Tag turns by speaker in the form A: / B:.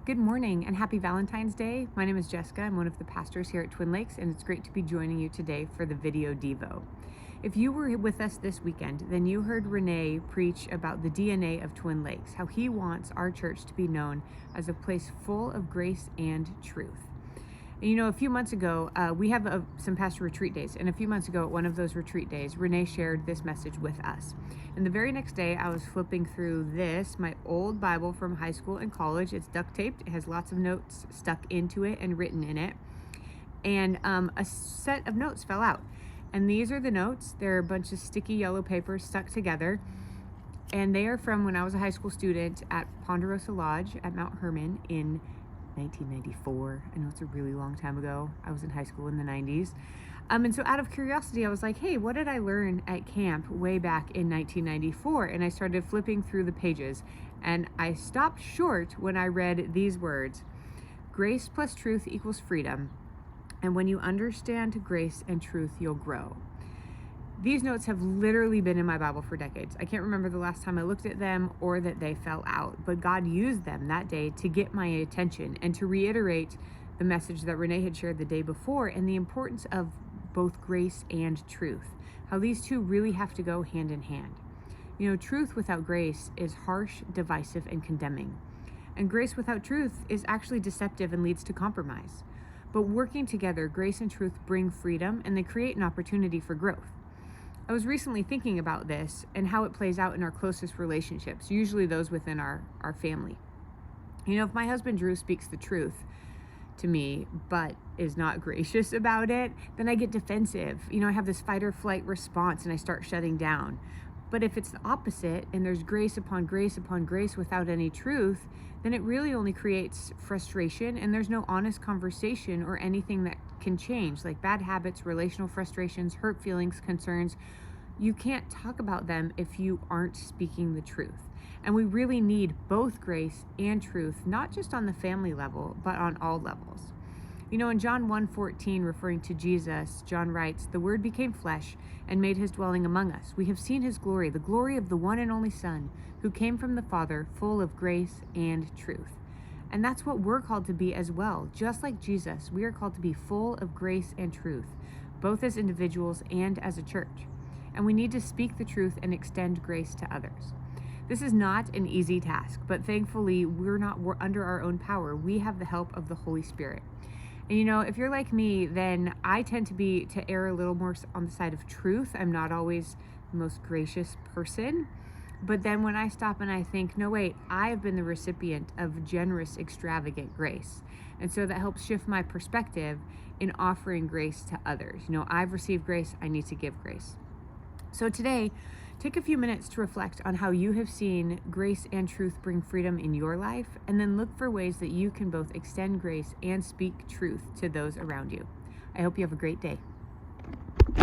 A: Good morning and happy Valentine's Day. My name is Jessica. I'm one of the pastors here at Twin Lakes, and it's great to be joining you today for the VideoDevo. If you were with us this weekend, then you heard Renee preach about the DNA of Twin Lakes, how he wants our church to be known as a place full of grace and truth. And you know, a few months ago, we have some pastor retreat days, and a few months ago at one of those retreat days, Renee shared this message with us. And the very next day, I was flipping through my old Bible from high school and college. It's duct taped. It has lots of notes stuck into it and written in it. And a set of notes fell out. And these are the notes. They're a bunch of sticky yellow papers stuck together. And they are from when I was a high school student at Ponderosa Lodge at Mount Hermon in 1994. I know it's a really long time ago. I was in high school in the 90s. And so out of curiosity, I was like, hey, what did I learn at camp way back in 1994? And I started flipping through the pages, and I stopped short when I read these words: grace plus truth equals freedom. And when you understand grace and truth, you'll grow. These notes have literally been in my Bible for decades. I can't remember the last time I looked at them or that they fell out, but God used them that day to get my attention and to reiterate the message that Renee had shared the day before, and the importance of both grace and truth, how these two really have to go hand in hand. You know, truth without grace is harsh, divisive, and condemning. And grace without truth is actually deceptive and leads to compromise. But working together, grace and truth bring freedom, and they create an opportunity for growth. I was recently thinking about this and how it plays out in our closest relationships, usually those within our family. You know, if my husband Drew speaks the truth to me, but is not gracious about it, then I get defensive. You know, I have this fight or flight response and I start shutting down. But if it's the opposite and there's grace upon grace upon grace without any truth, then it really only creates frustration, and there's no honest conversation or anything that can change, like bad habits, relational frustrations, hurt feelings, concerns. You can't talk about them if you aren't speaking the truth. And we really need both grace and truth, not just on the family level, but on all levels. You know, in John 1:14, referring to Jesus, John writes, "The Word became flesh and made his dwelling among us. We have seen his glory, the glory of the one and only Son, who came from the Father, full of grace and truth." And that's what we're called to be as well. Just like Jesus, we are called to be full of grace and truth, both as individuals and as a church. And we need to speak the truth and extend grace to others. This is not an easy task, but thankfully we're under our own power. We have the help of the Holy Spirit. And you know, if you're like me, then I tend to err a little more on the side of truth. I'm not always the most gracious person. But then when I stop and I think, no, wait, I have been the recipient of generous, extravagant grace. And so that helps shift my perspective in offering grace to others. You know, I've received grace, I need to give grace. So today, take a few minutes to reflect on how you have seen grace and truth bring freedom in your life, and then look for ways that you can both extend grace and speak truth to those around you. I hope you have a great day.